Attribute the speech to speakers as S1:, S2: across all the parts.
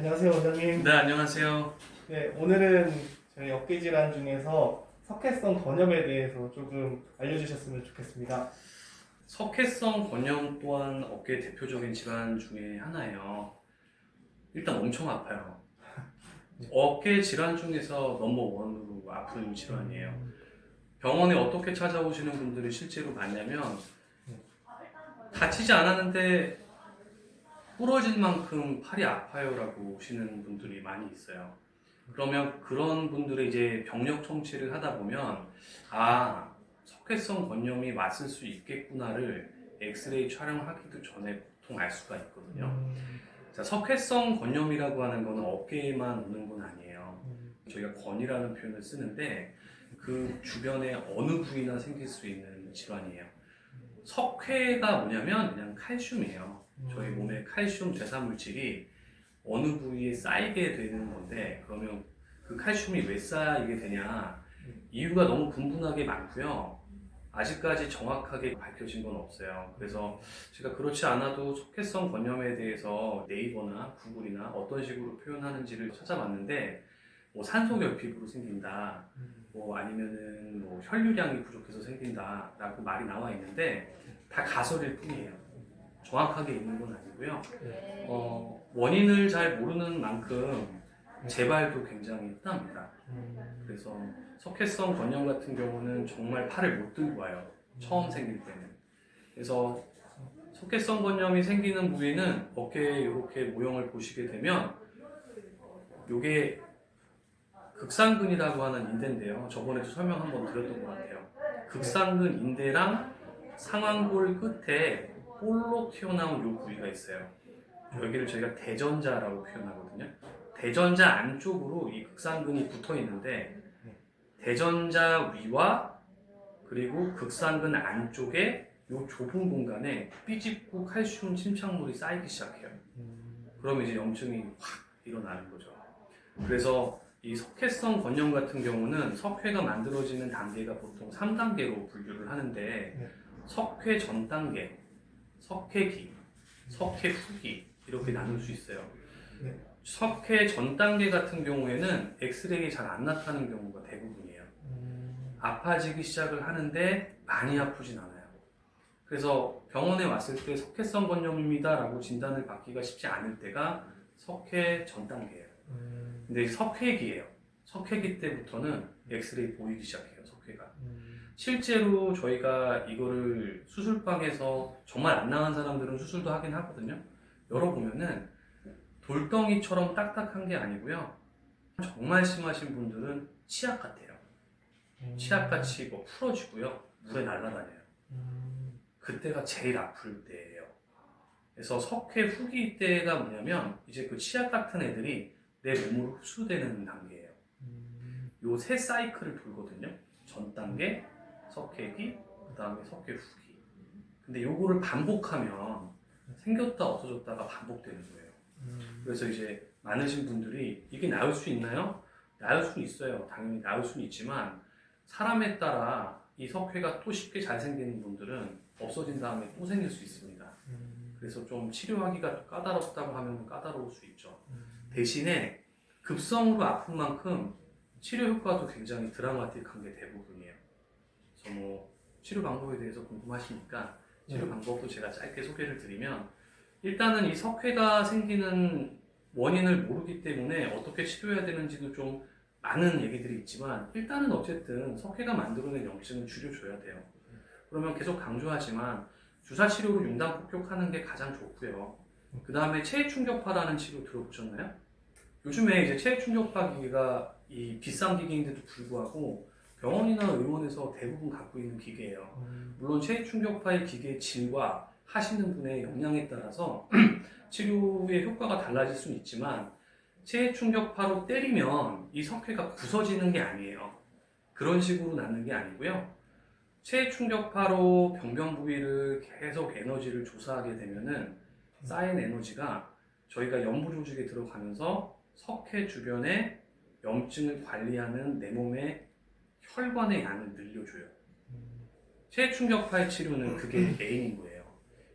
S1: 안녕하세요, 원장님.
S2: 네, 안녕하세요.
S1: 네, 오늘은 저희 어깨 질환 중에서 석회성 건염에 대해서 조금 알려주셨으면 좋겠습니다.
S2: 석회성 건염 또한 어깨 대표적인 질환 중에 하나예요. 일단 엄청 아파요.
S1: 네.
S2: 어깨 질환 중에서 넘버원으로 아픈 질환이에요. 병원에 어떻게 찾아오시는 분들이 실제로 많냐면 다치지 않았는데 부러진 만큼 팔이 아파요라고 오시는 분들이 많이 있어요. 그러면 그런 분들의 이제 병력 청취를 하다 보면 석회성 건염이 왔을 수 있겠구나를 엑스레이 촬영하기도 전에 보통 알 수가 있거든요. 자, 석회성 건염이라고 하는 거는 어깨에만 오는 건 아니에요. 저희가 건이라는 표현을 쓰는데 그 주변에 어느 부위나 생길 수 있는 질환이에요. 석회가 뭐냐면 그냥 칼슘이에요. 저희 몸에 칼슘 대사물질이 어느 부위에 쌓이게 되는 건데, 그러면 그 칼슘이 왜 쌓이게 되냐, 이유가 너무 분분하게 많고요. 아직까지 정확하게 밝혀진 건 없어요. 그래서 제가 그렇지 않아도 석회성 건염에 대해서 네이버나 구글이나 어떤 식으로 표현하는지를 찾아봤는데, 뭐 산소결핍으로 생긴다, 뭐 아니면은 뭐 혈류량이 부족해서 생긴다라고 말이 나와 있는데 다 가설일 뿐이에요. 정확하게 있는 건 아니고요. 원인을 잘 모르는 만큼 재발도 굉장히 흔합니다. 그래서 석회성 건염 같은 경우는 정말 팔을 못 들고 와요. 처음 생길 때는. 그래서 석회성 건염이 생기는 부위는 어깨에 이렇게 모형을 보시게 되면 이게 극상근이라고 하는 인대인데요. 저번에도 설명 한번 드렸던 것 같아요. 극상근 인대랑 상완골 끝에 볼록 튀어나온 이 부위가 있어요. 여기를 저희가 대전자라고 표현하거든요. 대전자 안쪽으로 이 극상근이 붙어 있는데 대전자 위와 그리고 극상근 안쪽에 이 좁은 공간에 삐집고 칼슘 침착물이 쌓이기 시작해요. 그러면 이제 염증이 확 일어나는 거죠. 그래서 이 석회성 건염 같은 경우는 석회가 만들어지는 단계가 보통 3단계로 분류를 하는데 석회 전 단계, 석회기, 석회 후기 이렇게 나눌 수 있어요. 석회 전 단계 같은 경우에는 엑스레이에 잘 안 나타나는 경우가 대부분이에요. 아파지기 시작을 하는데 많이 아프진 않아요. 그래서 병원에 왔을 때 석회성 건염입니다 라고 진단을 받기가 쉽지 않을 때가 석회 전 단계예요. 근데 석회기예요. 석회기 때부터는 엑스레이 보이기 시작해요, 석회가. 실제로 저희가 이거를 수술방에서 정말 안 나은 사람들은 수술도 하긴 하거든요. 열어보면은 돌덩이처럼 딱딱한 게 아니고요. 정말 심하신 분들은 치약 같아요. 치약같이 뭐 풀어지고요. 물에 날아다녀요. 그때가 제일 아플 때예요. 그래서 석회 후기 때가 뭐냐면 이제 그 치약 같은 애들이 내 몸으로 흡수되는 단계예요. 요 세 사이클을 돌거든요. 전 단계, 석회기, 그 다음에 석회 후기. 근데 요거를 반복하면 생겼다 없어졌다가 반복되는 거예요. 그래서 이제 많으신 분들이 이게 나을 수 있나요? 나을 수 있어요. 당연히 나을 수는 있지만 사람에 따라 이 석회가 또 쉽게 잘 생기는 분들은 없어진 다음에 또 생길 수 있습니다. 그래서 좀 치료하기가 또 까다롭다고 하면 까다로울 수 있죠. 대신에 급성으로 아픈 만큼 치료 효과도 굉장히 드라마틱한 게 대부분이에요. 그래서 뭐 치료 방법에 대해서 궁금하시니까 치료 방법도 제가 짧게 소개를 드리면, 일단은 이 석회가 생기는 원인을 모르기 때문에 어떻게 치료해야 되는지도 좀 많은 얘기들이 있지만, 일단은 어쨌든 석회가 만들어낸 염증은 줄여줘야 돼요. 그러면 계속 강조하지만 주사 치료로 융단 폭격하는 게 가장 좋고요. 그 다음에 체액 충격파라는 치료 들어보셨나요? 요즘에 이제 체액 충격파 기계가 이 비싼 기계인데도 불구하고 병원이나 의원에서 대부분 갖고 있는 기계예요. 물론 체액 충격파의 기계의 질과 하시는 분의 역량에 따라서 치료의 효과가 달라질 수는 있지만, 체액 충격파로 때리면 이 석회가 부서지는 게 아니에요. 그런 식으로 낫는 게 아니고요. 체액 충격파로 병변 부위를 계속 에너지를 조사하게 되면은 쌓인 에너지가 저희가 연부 조직에 들어가면서 석회 주변에 염증을 관리하는 내 몸의 혈관의 양을 늘려줘요. 체액 충격파의 치료는 그게 메인인 거예요.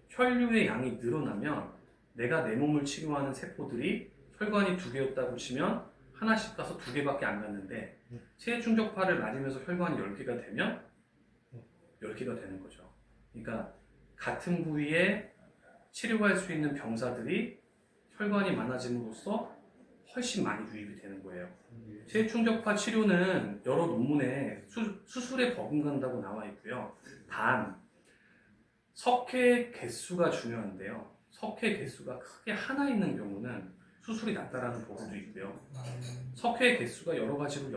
S2: 혈류의 양이 늘어나면 내가 내 몸을 치료하는 세포들이 혈관이 2개였다고 치면 하나씩 가서 2개밖에 안 갔는데 체해 충격파를 맞으면서 혈관이 10개가 되면 10개가 되는 거죠. 그러니까 같은 부위에 치료할 수 있는 병사들이 혈관이 많아짐으로써 훨씬 많이 유입이 되는 거예요. 체해 충격파 치료는 여러 논문에 수술에 버금간다고 나와 있고요. 단 석회 개수가 중요한데요. 석회 개수가 크게 하나 있는 경우는 수술이 낫다라는 보고도 있고요. 석회 개수가 여러 가지로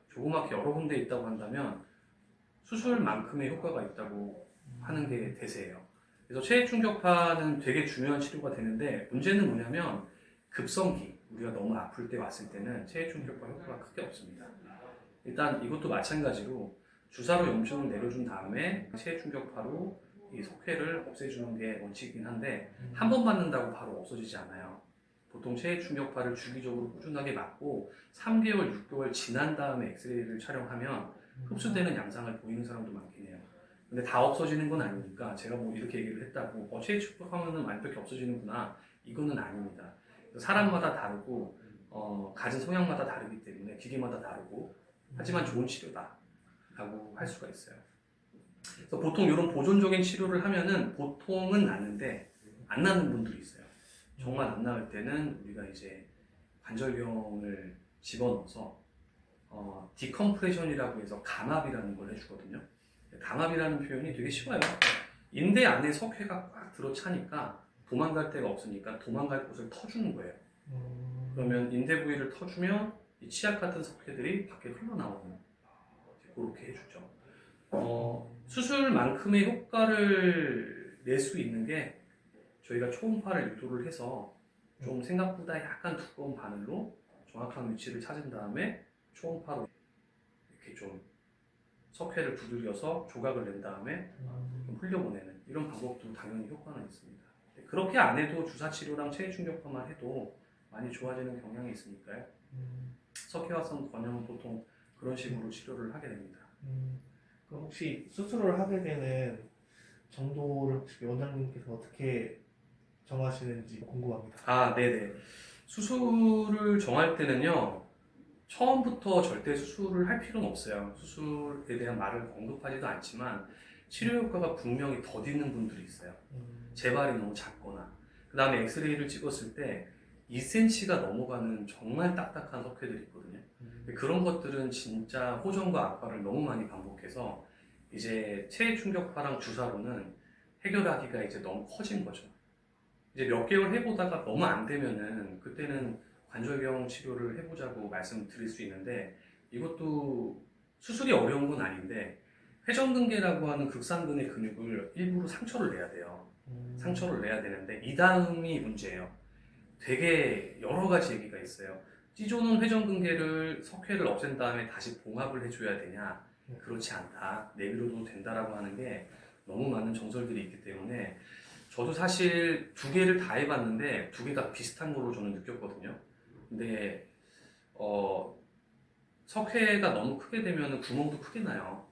S2: 조그맣게 여러 군데 있다고 한다면 수술만큼의 효과가 있다고 하는 게 대세예요. 그래서 체해 충격파는 되게 중요한 치료가 되는데 문제는 뭐냐면 급성기, 우리가 너무 아플 때 왔을 때는 체해 충격파 효과가 크게 없습니다. 일단 이것도 마찬가지로 주사로 염증을 내려준 다음에 체해 충격파로 이 석회를 없애주는 게 원칙이긴 한데 한 번 맞는다고 바로 없어지지 않아요. 보통 체해 충격파를 주기적으로 꾸준하게 맞고 3개월, 6개월 지난 다음에 엑스레이를 촬영하면 흡수되는 양상을 보이는 사람도 많긴 해요. 근데 다 없어지는 건 아니니까 제가 뭐 이렇게 얘기를 했다고 체해 충격하면은 완벽히 없어지는구나, 이거는 아닙니다. 사람마다 다르고 가진 성향마다 다르기 때문에 기계마다 다르고 하지만 좋은 치료다라고 할 수가 있어요. 그래서 보통 이런 보존적인 치료를 하면은 보통은 낫는데 안 낫는 분들이 있어요. 정말 안 나을 때는 우리가 이제 관절경을 집어넣어서 디컴프레션이라고 해서 감압이라는 걸 해주거든요. 감압이라는 표현이 되게 쉬워요. 인대 안에 석회가 꽉 들어차니까 도망갈 데가 없으니까 도망갈 곳을 터주는 거예요. 그러면 인대 부위를 터주면 이 치약 같은 석회들이 밖에 흘러나오는, 그렇게 해주죠. 수술만큼의 효과를 낼 수 있는 게 저희가 초음파를 유도를 해서 좀 생각보다 약간 두꺼운 바늘로 정확한 위치를 찾은 다음에 초음파로 이렇게 좀 석회를 두들겨서 조각을 낸 다음에 좀 흘려보내는 이런 방법도 당연히 효과는 있습니다. 그렇게 안 해도 주사 치료랑 체해 충격파만 해도 많이 좋아지는 경향이 있으니까요. 석회화성 건염은 보통 그런 식으로 치료를 하게 됩니다.
S1: 그럼 혹시 수술을 하게 되는 정도를 혹시 원장님께서 어떻게 정하시는지 궁금합니다.
S2: 아, 네네. 수술을 정할 때는요, 처음부터 절대 수술을 할 필요는 없어요. 수술에 대한 말을 언급하지도 않지만 치료 효과가 분명히 더디는 분들이 있어요. 재발이 너무 작거나, 그 다음에 엑스레이를 찍었을 때 2cm가 넘어가는 정말 딱딱한 석회들이 있거든요. 그런 것들은 진짜 호전과 악화를 너무 많이 반복해서 이제 체해 충격파랑 주사로는 해결하기가 이제 너무 커진 거죠. 이제 몇 개월 해보다가 너무 안 되면은 그때는 관절경 치료를 해보자고 말씀드릴 수 있는데, 이것도 수술이 어려운 건 아닌데 회전근개라고 하는 극상근의 근육을 일부러 상처를 내야 돼요. 상처를 내야 되는데 이 다음이 문제예요. 되게 여러 가지 얘기가 있어요. 찢어놓은 회전근개를 석회를 없앤 다음에 다시 봉합을 해줘야 되냐? 그렇지 않다. 내비로도 된다라고 하는 게 너무 많은 정설들이 있기 때문에 저도 사실 2개를 다 해봤는데 2개가 비슷한 걸로 저는 느꼈거든요. 근데 석회가 너무 크게 되면 구멍도 크게 나요.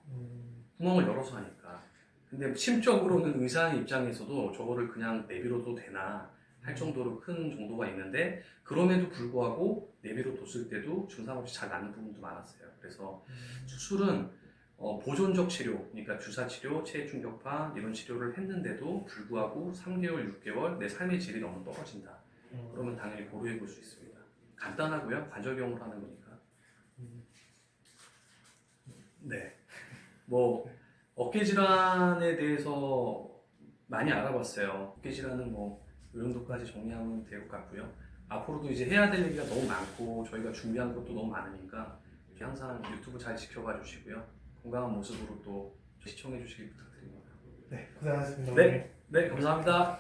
S2: 구멍을 열어서 하니까. 근데 심적으로는 의사의 입장에서도 저거를 그냥 내비로도 되나 할 정도로 큰 정도가 있는데, 그럼에도 불구하고 내비로 뒀을 때도 증상 없이 잘 낫는 부분도 많았어요. 그래서 수술은 보존적 치료, 그러니까 주사 치료, 체해 충격파 이런 치료를 했는데도 불구하고 3개월, 6개월 내 삶의 질이 너무 떨어진다. 그러면 당연히 고려해 볼 수 있습니다. 간단하고요. 관절경으로 하는 거니까. 네. 뭐 어깨 질환에 대해서 많이 알아봤어요. 어깨 질환은 뭐 이 정도까지 정리하면 될 것 같고요. 앞으로도 이제 해야 될 얘기가 너무 많고 저희가 준비한 것도 너무 많으니까 이렇게 항상 유튜브 잘 지켜봐 주시고요. 건강한 모습으로 또 시청해 주시기 부탁드립니다.
S1: 네, 고생하셨습니다.
S2: 네, 네, 감사합니다.